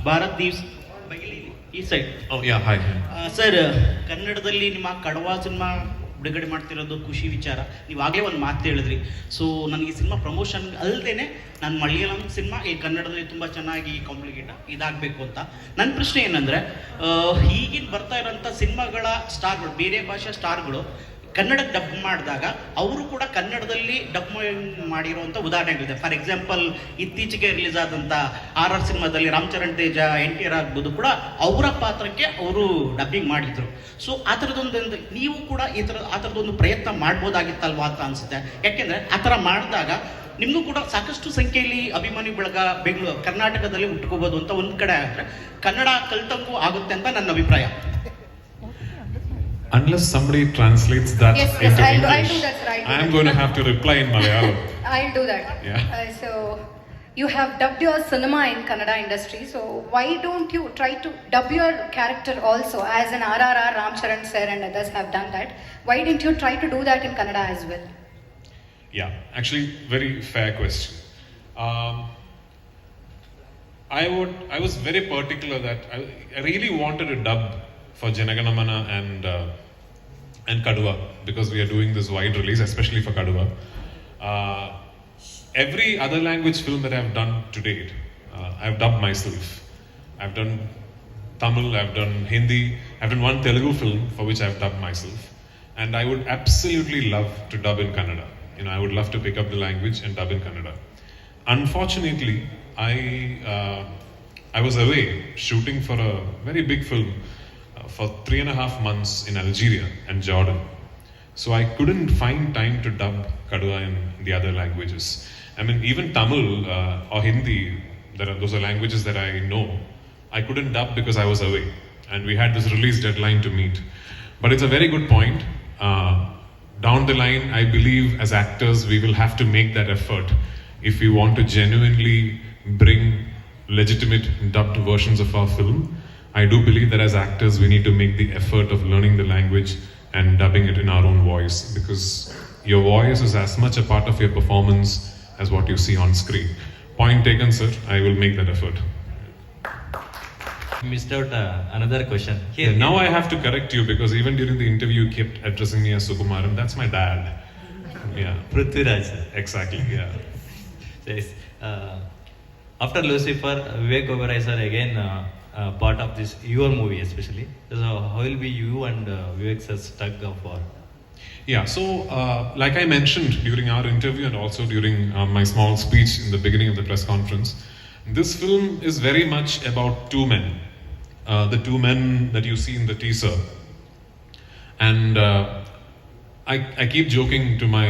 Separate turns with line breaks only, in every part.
ಭಾರತ್ ದೀವ್ಸ್ ಈ side.
Hi
sir, ಕನ್ನಡದಲ್ಲಿ ನಿಮ್ಮ ಕಡವಾ ಸಿನಿಮಾ ಬಿಡುಗಡೆ ಮಾಡ್ತಿರೋದು ಖುಷಿ ವಿಚಾರ. ನೀವು ಆಗಲೇ ಒಂದು ಮಾತು ಹೇಳಿದ್ರಿ. ಸೊ ನನಗೆ ಸಿನಿಮಾ ಪ್ರಮೋಷನ್ ಅಲ್ಲದೇ ನಾನು ಮಲಯಾಳಂ ಸಿನಿಮಾ ಈ ಕನ್ನಡದಲ್ಲಿ ತುಂಬ ಚೆನ್ನಾಗಿ ಕಾಂಪ್ಲಿಕೇಟ್ ಇದಾಗಬೇಕು ಅಂತ. ನನ್ನ ಪ್ರಶ್ನೆ ಏನಂದರೆ, ಈಗಿನ ಬರ್ತಾ ಇರೋಂಥ ಸಿನಿಮಾಗಳ ಸ್ಟಾರ್ಗಳು, ಬೇರೆ ಭಾಷಾ ಸ್ಟಾರ್ಗಳು ಕನ್ನಡಕ್ಕೆ ಡಬ್ ಮಾಡಿದಾಗ ಅವರು ಕೂಡ ಕನ್ನಡದಲ್ಲಿ ಡಬ್ ಮಾಡಿರುವಂಥ ಉದಾಹರಣೆಗಳಿದೆ. ಫಾರ್ ಎಕ್ಸಾಂಪಲ್, ಇತ್ತೀಚೆಗೆ ರಿಲೀಸ್ ಆದಂಥ RR ಸಿನಿಮಾದಲ್ಲಿ ರಾಮಚರಣ್ ತೇಜ, NTR ಆಗ್ಬೋದು ಕೂಡ ಅವರ ಪಾತ್ರಕ್ಕೆ ಅವರು ಡಬ್ಬಿಂಗ್ ಮಾಡಿದ್ರು. ಸೊ ಆ ಥರದೊಂದು ನೀವು ಕೂಡ ಆ ಥರದೊಂದು ಪ್ರಯತ್ನ ಮಾಡ್ಬೋದಾಗಿತ್ತಲ್ವಾ ಅಂತ ಅನಿಸುತ್ತೆ. ಯಾಕೆಂದರೆ ಆ ಥರ ಮಾಡಿದಾಗ ನಿಮಗೂ ಕೂಡ ಸಾಕಷ್ಟು ಸಂಖ್ಯೆಯಲ್ಲಿ ಅಭಿಮಾನಿ ಬಳಗ ಕರ್ನಾಟಕದಲ್ಲಿ ಹುಟ್ಕೋಬೋದು ಅಂತ ಒಂದು ಕಡೆ ಆದರೆ ಕನ್ನಡ ಕಲ್ತಂಗೂ ಆಗುತ್ತೆ ಅಂತ ನನ್ನ ಅಭಿಪ್ರಾಯ.
Unless somebody translates that into English,
I'll do that, sir.
I am going to have to reply in Malayalam.
I'll do that.
Yeah.
So, you have dubbed your cinema in Kannada industry. So, why don't you try to dub your character also, as an RRR, Ram Charan sir and others have done that? Why didn't you try to do that in Kannada as well?
Yeah, actually, very fair question. I was very particular that I really wanted to dub for Janaganamana and Kaduva, because we are doing this wide release, especially for Kaduva. Every other language film that I've done to date, I've dubbed myself. I've done Tamil, I've done Hindi, I've done one Telugu film for which I've dubbed myself. And I would absolutely love to dub in Kannada. I would love to pick up the language and dub in Kannada. Unfortunately, I was away shooting for a very big film for 3.5 months in Algeria and Jordan. So I couldn't find time to dub Kaduva in the other languages. I mean, even Tamil or Hindi, those are languages that I know. I couldn't dub because I was away. And we had this release deadline to meet. But it's a very good point. Down the line, I believe as actors, we will have to make that effort if we want to genuinely bring legitimate dubbed versions of our film. I do believe that as actors we need to make the effort of learning the language and dubbing it in our own voice, because your voice is as much a part of your performance as what you see on screen. Point taken, sir. I will make that effort.
Missed out another question.
Now I have to correct you, because even during the interview you kept addressing me as Sukumaran. That's my dad. Yeah.
Prithviraj.
Exactly, yeah.
Yes. After Lucifer, Vivek Oberoi sir again part of this your movie especially. So how will be you and Vivek sir's tug of war?
Yeah, so like I mentioned during our interview and also during my small speech in the beginning of the press conference, this film is very much about two men. The two men that you see in the teaser. And I keep joking to my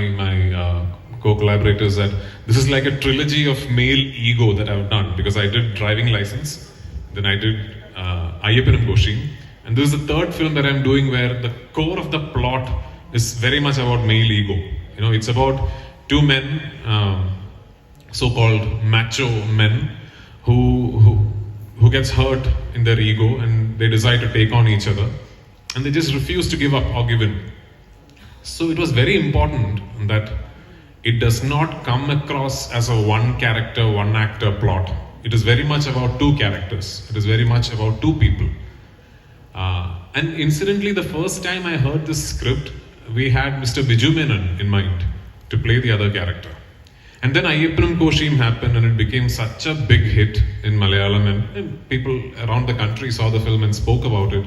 co-collaborators that this is like a trilogy of male ego that I've done, because I did Driving License, then I did Ayappanam Goshi, and this is the third film that I'm doing where the core of the plot is very much about male ego. It's about two men, so-called macho men, who gets hurt in their ego and they decide to take on each other, and they just refuse to give up or give in. So it was very important that it does not come across as a one character, one actor plot. It is very much about two characters. It is very much about two people. And incidentally, the first time I heard this script, we had Mr. Biju Menon in mind to play the other character. And then Ayappanam Koshim happened, and it became such a big hit in Malayalam, and people around the country saw the film and spoke about it.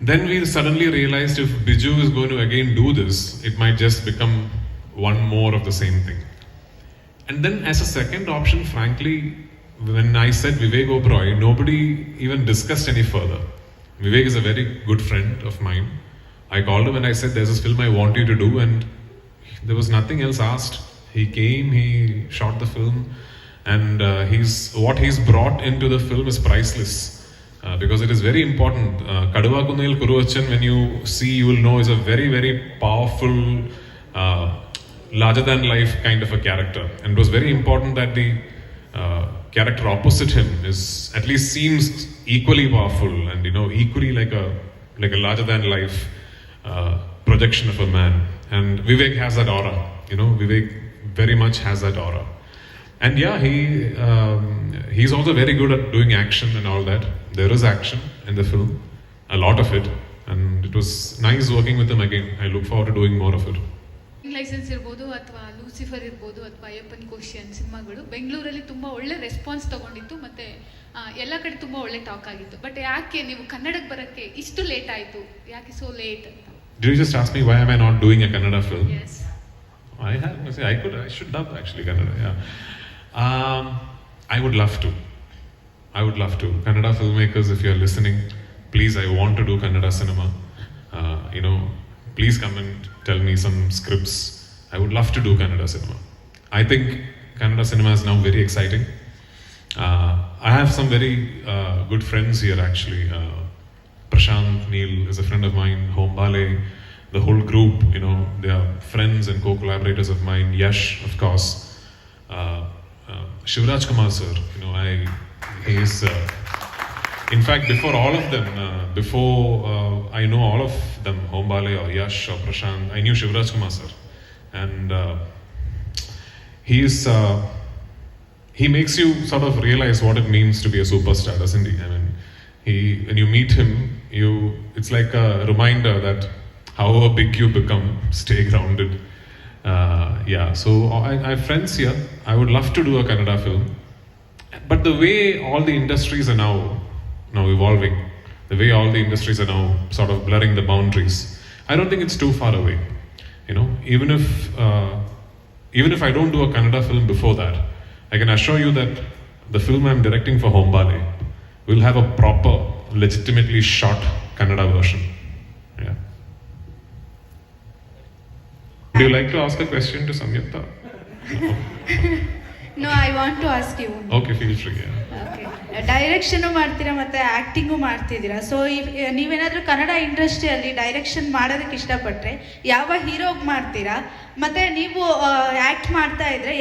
Then we suddenly realized if Biju is going to again do this, it might just become one more of the same thing. And then as a second option, frankly, when I said Vivek Oberoi, nobody even discussed any further. Vivek is a very good friend of mine. I called him and I said, there's this film I want you to do, and there was nothing else asked. He came, he shot the film, and what he's brought into the film is priceless, because it is very important. Kaduva Kunil Kuruvachan, when you see, you will know, is a very, very powerful, larger than life kind of a character, and it was very important that the character opposite him is at least seems equally powerful and equally like a larger than life projection of a man. And Vivek has that aura. Vivek very much has that aura. And yeah, he's also very good at doing action and all that. There is action in the film, a lot of it, and it was nice working with him again. I look forward to doing more of it.
License ಇರ್ಬೋದು ಅಥವಾ Lucifer ಇರ್ಬೋದು ಅಥವಾ Ayyappan question ಸಿನಿಮಾಗಳು ಬೆಂಗಳೂರಲ್ಲಿ ತುಂಬ ಒಳ್ಳೆ response ತಗೊಂಡಿತ್ತು ಮತ್ತು ಎಲ್ಲ ಕಡೆ ತುಂಬ ಒಳ್ಳೆ ಟಾಕ್ ಆಗಿತ್ತು. ಬಟ್ ಯಾಕೆ ನೀವು ಕನ್ನಡಕ್ಕೆ ಬರೋಕ್ಕೆ ಇಷ್ಟು ಲೇಟ್ ಆಯಿತು, ಯಾಕೆ ಸೋ ಲೇಟ್ ಅಂತ?
Did you just ask me why am I not doing a Kannada film?
Yes.
I should dub actually Kannada. Yeah. I would love to. Kannada filmmakers, if you are listening, please, I want to do Kannada cinema. Please come and tell me some scripts. I would love to do Kannada cinema. I think Kannada cinema is now very exciting. I have some very good friends here actually. Prashant Neil is a friend of mine. Hombale, the whole group, they are friends and co-collaborators of mine. Yash, of course. Shivraj Kumar sir, he's in fact before all of them, I know all of them, Hombale or Yash or Prashant, I knew Shivraj Kumar sir, and he makes you sort of realize what it means to be a superstar, doesn't he? I mean, when you meet him, it's like a reminder that however big you become, stay grounded. So I have friends here. I would love to do a Kannada film, but the way all the industries are now evolving, the way all the industries are now sort of blurring the boundaries, I don't think it's too far away. Even if I don't do a Kannada film before that, I can assure you that the film I'm directing for Hombale will have a proper, legitimately shot Kannada version. Yeah. Would you like to ask a question to Samyukta?
No, I want to ask you.
Okay, feel free. Yeah.
Okay. Direction ಮಾಡ್ತೀರಾ ಮತ್ತೆ acting ಮಾಡ್ತಿದ್ದೀರಾ. So ನೀವೇನಾದ್ರೂ ಕನ್ನಡ ಇಂಡಸ್ಟ್ರಿಯಲ್ಲಿ direction ಮಾಡೋದಕ್ಕೆ ಇಷ್ಟಪಟ್ರೆ ಯಾವ ಹೀರೋಗ್ ಮಾಡ್ತೀರಾ, ಮತ್ತೆ ನೀವು ಆಕ್ಟ್ ಮಾಡ್ತಾ ಇದ್ರೆ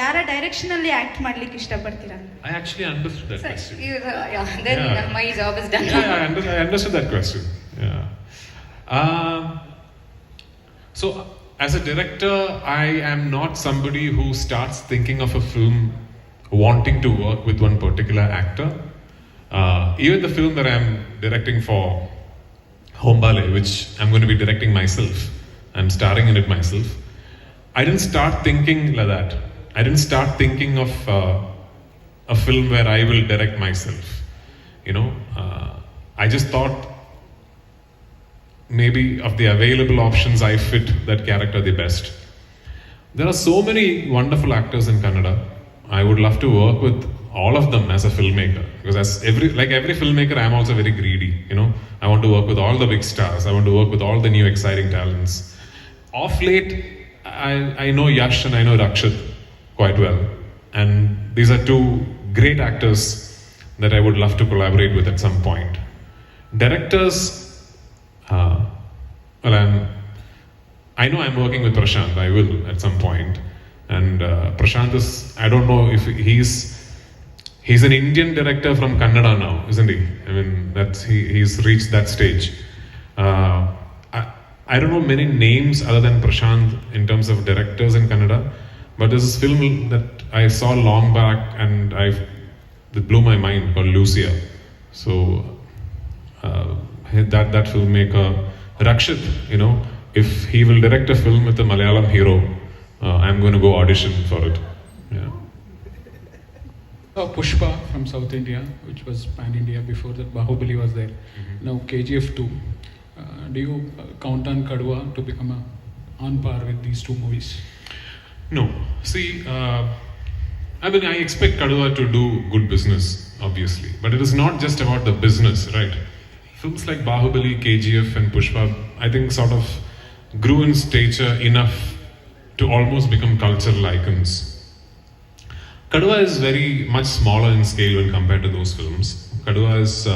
ಯಾರ ಡೈರೆಕ್ಷನ್ ಅಲ್ಲಿ ಆಕ್ಟ್ ಮಾಡ್ಲಿಕ್ಕೆ ಇಷ್ಟಪಡ್ತೀರಾ?
I actually understood that question.
Then my job is done.
I understood that question. Yeah. So as a director, I am not somebody who starts thinking of a film wanting to work with one particular actor. Even the film that I'm directing for Hombale, which I'm going to be directing myself, I'm starring in it myself, I didn't start thinking like that. I didn't start thinking of a film where I will direct myself. I just thought maybe of the available options, I fit that character the best. There are so many wonderful actors in Kannada. I would love to work with all of them as a filmmaker, because like every filmmaker, I am also very greedy. I want to work with all the big stars. I want to work with all the new exciting talents. Of late, I know Yash and I know Rakshit quite well, and these are two great actors that I would love to collaborate with at some point. Directors, I know I'm working with Prashant. I will at some point. And Prashant is, I don't know if he's an Indian director from Kannada now, isn't he? I mean, he's reached that stage. I don't know many names other than Prashant in terms of directors in Kannada, but there's this film that I saw long back and that blew my mind, called Lucia. So that filmmaker Rakshit, if he will direct a film with a Malayalam hero, I'm going to go audition for it. Yeah.
Pushpa from South India, which was pan-India. Before that, Bahubali was there. Now KGF 2. Do you count on Kaduva to become on par with these two movies?
No. See, I expect Kaduva to do good business, obviously. But it is not just about the business, right? Films like Bahubali, KGF and Pushpa, I think sort of grew in stature enough to almost become cultural icons. Kaduva is very much smaller in scale when compared to those films. Kaduva is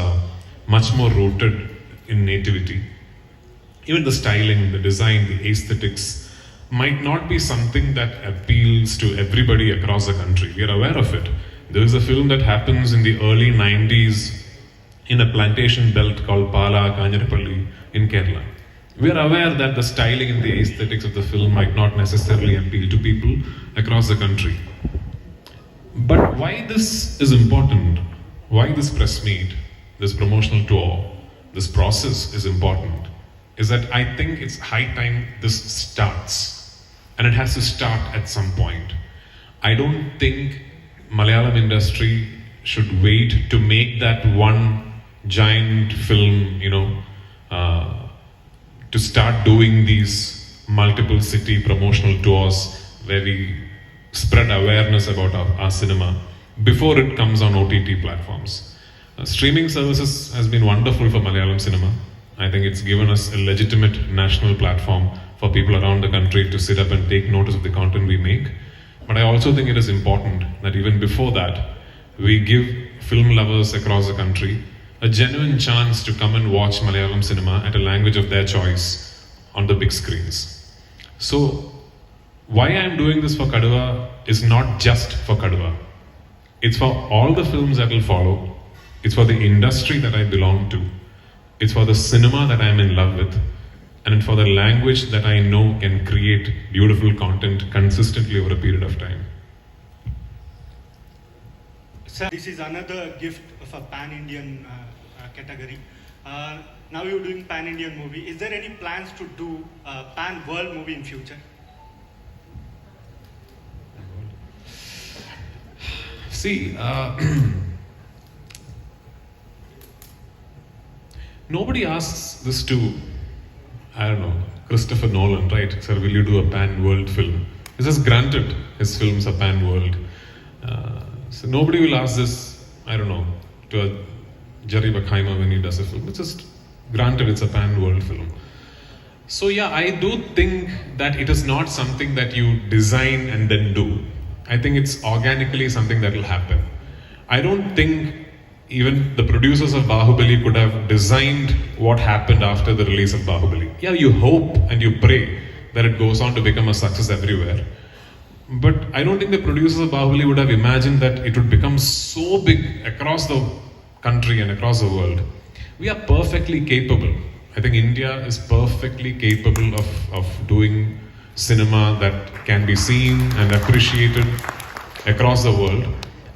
much more rooted in nativity. Even the styling, the design, the aesthetics might not be something that appeals to everybody across the country. We are aware of it. There is a film that happens in the early 90s in a plantation belt called Pala Kanjarapalli in Kerala. We are aware that the styling and the aesthetics of the film might not necessarily appeal to people across the country. But why this is important, why this press meet, this promotional tour, this process is important, is that I think it's high time this starts. And it has to start at some point. I don't think Malayalam industry should wait to make that one giant film, to start doing these multiple city promotional tours where we spread awareness about our cinema before it comes on OTT platforms. Streaming services has been wonderful for Malayalam cinema. I think it's given us a legitimate national platform for people around the country to sit up and take notice of the content we make. But I also think it is important that even before that, we give film lovers across the country a genuine chance to come and watch Malayalam cinema at a language of their choice on the big screens. So, why I'm doing this for Kaduva is not just for Kaduva. It's for all the films that will follow. It's for the industry that I belong to. It's for the cinema that I'm in love with. And for the language that I know can create beautiful content consistently over a period of time.
Sir, this is another gift of a pan-Indian category. Now you're doing pan-Indian movie. Is there any plans to do a pan-world movie in future?
See, nobody asks this to, I don't know, Christopher Nolan, right? Sir, will you do a pan-world film? It's just granted his films are pan-world. So nobody will ask this, I don't know, to a Jerry Bruckheimer when he does a film. It's just granted it's a pan-world film. So yeah, I do think that it is not something that you design and then do. I think it's organically something that will happen. I don't think even the producers of Bahubali could have designed what happened after the release of Bahubali. Yeah, you hope and you pray that it goes on to become a success everywhere. But I don't think the producers of Bahubali would have imagined that it would become so big across the country and across the world. We are perfectly capable. I think India is perfectly capable of doing cinema that can be seen and appreciated across the world.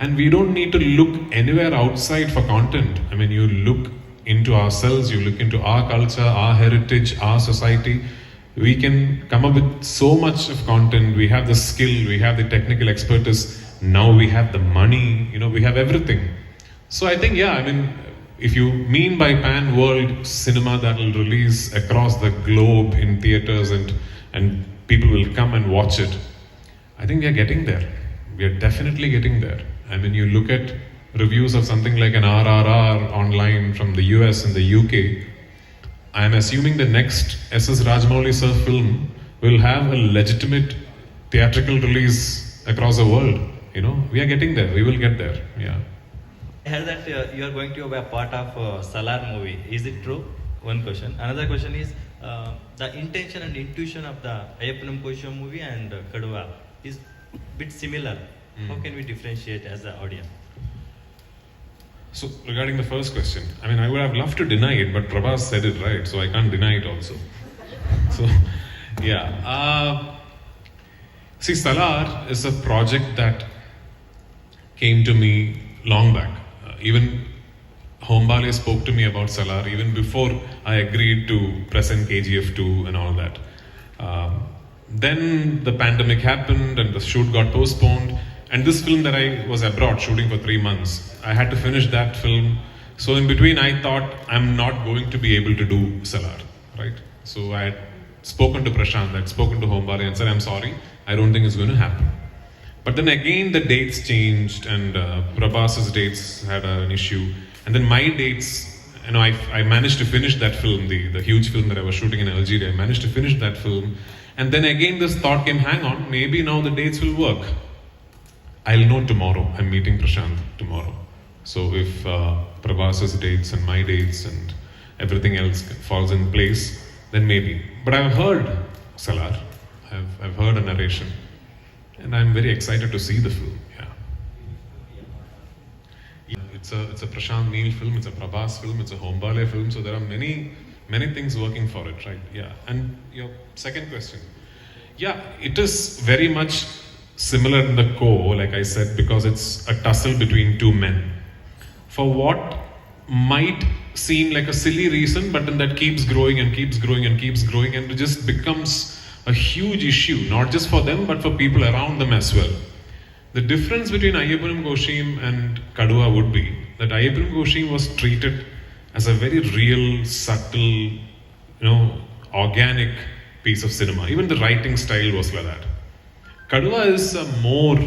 And we don't need to look anywhere outside for content. I mean, you look into ourselves, you look into our culture, our heritage, our society. We can come up with so much of content. We have the skill, we have the technical expertise. Now we have the money, we have everything. So I think, yeah, I mean, if you mean by pan-world cinema that will release across the globe in theaters and people will come and watch it, I think we are getting there. We are definitely getting there. I mean, you look at reviews of something like an RRR online from the US and the UK, I'm assuming the next S.S. Rajamouli sir film will have a legitimate theatrical release across the world. We are getting there. We will get there. Yeah.
I heard that you are going to be a part of Salar movie. Is it true? One question. Another question is the intention and intuition of the Ayappanam Kosham movie and Kaduva is a bit similar. How can we differentiate as an audience?
So regarding the first question, I mean, I would have loved to deny it, but Prabhas said it right, so I can't deny it also. So, yeah. See, Salar is a project that came to me long back. Even Hombale spoke to me about Salar even before I agreed to present KGF 2 and all that. Then the pandemic happened and the shoot got postponed. And this film that I was abroad shooting for 3 months, I had to finish that film. So in between, I thought I'm not going to be able to do Salar, right? So I had spoken to Prashant, I'd spoken to Hombale and said, I'm sorry, I don't think it's going to happen. But then again, the dates changed and Prabhas's dates had an issue. And then my dates, I managed to finish that film, the huge film that I was shooting in Algeria. I managed to finish that film. And then again, this thought came, hang on, maybe now the dates will work. I'll know tomorrow. I'm meeting Prashant tomorrow. So if Prabhas's dates and my dates and everything else falls in place, then maybe. But I've heard Salar. I've heard a narration. And I'm very excited to see the film. Yeah. It's a Prashant Neel film, it's a Prabhas film, it's a Hombale film. So there are many things working for it, right? Yeah. And your second question. Yeah, it is very much similar in the core, like I said, because it's a tussle between two men. For what might seem like a silly reason, but then that keeps growing and keeps growing and keeps growing, and it just becomes a huge issue, not just for them, but for people around them as well. The difference between Ayyappanam Koshiyam and Kaduva would be that Ayyappanam Koshiyam was treated as a very real, subtle, organic piece of cinema. Even the writing style was like that. Kaduva is a more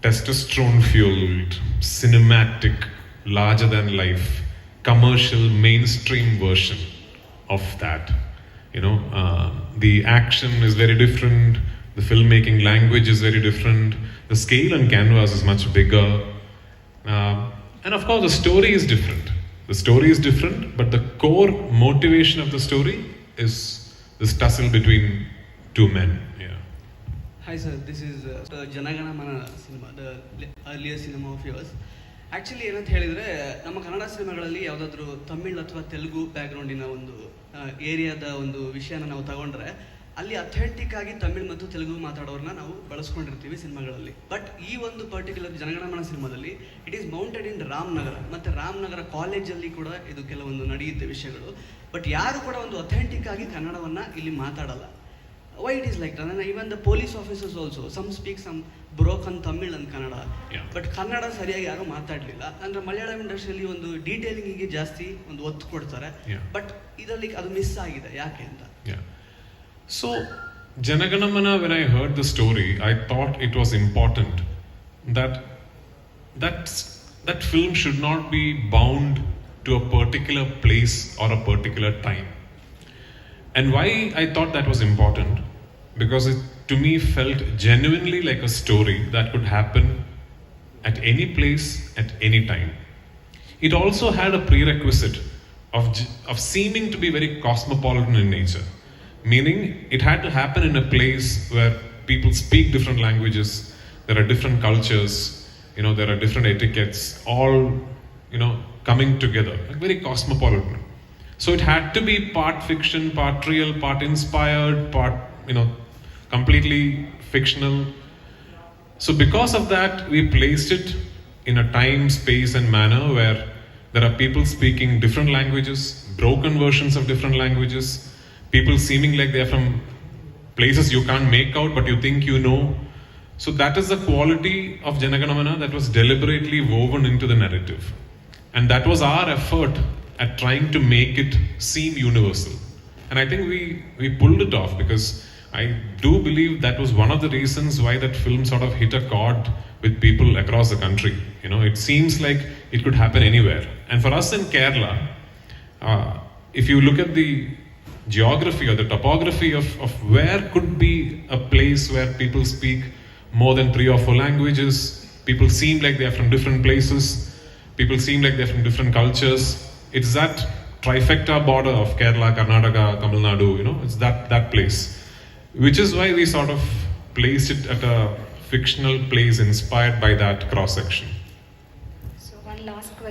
testosterone-fueled, cinematic, larger-than-life, commercial, mainstream version of that. The action is very different, the filmmaking language is very different, the scale on canvas is much bigger, and of course the story is different. The story is different, but the core motivation of the story is this tussle between two men. Yeah.
Hi sir, this is Janagana Mana cinema, the earlier cinema of yours. Actually ಏನಂತ ಹೇಳಿದರೆ ನಮ್ಮ ಕನ್ನಡ ಸಿನಿಮಾಗಳಲ್ಲಿ ಯಾವುದಾದ್ರೂ ತಮಿಳ್ ಅಥವಾ ತೆಲುಗು ಬ್ಯಾಕ್ಗ್ರೌಂಡಿನ ಒಂದು ಏರಿಯಾದ ಒಂದು ವಿಷಯನ ನಾವು ತಗೊಂಡ್ರೆ ಅಲ್ಲಿ ಅಥೆಂಟಿಕ್ ಆಗಿ ತಮಿಳ್ ಮತ್ತು ತೆಲುಗು ಮಾತಾಡೋರನ್ನ ನಾವು ಬಳಸ್ಕೊಂಡಿರ್ತೀವಿ ಸಿನಿಮಾಗಳಲ್ಲಿ. ಬಟ್ ಈ ಒಂದು ಪರ್ಟಿಕ್ಯುಲರ್ ಜನಗಣಮನ ಸಿನಿಮಾದಲ್ಲಿ ಇಟ್ ಈಸ್ ಮೌಂಟೆಡ್ ಇನ್ ರಾಮನಗರ, ಮತ್ತು ರಾಮನಗರ ಕಾಲೇಜಲ್ಲಿ ಕೂಡ ಇದು ಕೆಲವೊಂದು ನಡೆಯುತ್ತೆ ವಿಷಯಗಳು. ಬಟ್ ಯಾರು ಕೂಡ ಒಂದು ಅಥೆಂಟಿಕ್ ಆಗಿ ಕನ್ನಡವನ್ನು ಇಲ್ಲಿ ಮಾತಾಡಲ್ಲ. Why it is like that? And even the police officers also, some speak some broken Tamil and Kannada. But Kannada ಸರಿಯಾಗಿ ಯಾರು ಮಾತಾಡಲಿಲ್ಲ. ಅಂದರೆ ಮಲಯಾಳಂ ಇಂಡಸ್ಟ್ರಿಯಲ್ಲಿ ಒಂದು ಡೀಟೇಲಿಂಗಿಗೆ ಜಾಸ್ತಿ ಒಂದು ಒತ್ತು ಕೊಡ್ತಾರೆ. ಬಟ್ ಇದರಲ್ಲಿ ಅದು ಮಿಸ್ ಆಗಿದೆ, ಯಾಕೆ ಅಂತ.
So Janaganamana, when I heard the story, I thought it was important that film should not be bound to a particular place or a particular time. And why I thought that was important? Because it to me felt genuinely like a story that could happen at any place, at any time. It also had a prerequisite of seeming to be very cosmopolitan in nature. Meaning, it had to happen in a place where people speak different languages, there are different cultures, there are different etiquettes, all, coming together, like very cosmopolitan. So it had to be part fiction, part real, part inspired, part, completely fictional. So because of that, we placed it in a time, space and manner where there are people speaking different languages, broken versions of different languages, people seeming like they're from places you can't make out but you think you know. So that is the quality of Janaganamana that was deliberately woven into the narrative. And that was our effort at trying to make it seem universal. And I think we pulled it off, because I do believe that was one of the reasons why that film sort of hit a chord with people across the country. It seems like it could happen anywhere. And for us in Kerala, if you look at the geography or the topography of where could be a place where people speak more than 3 or 4 languages, people seem like they are from different places, people seem like they're from different cultures. It's that trifecta border of Kerala, Karnataka, Tamil Nadu, it's that place. Which is why we sort of placed it at a fictional place inspired by that cross-section.
So one last question.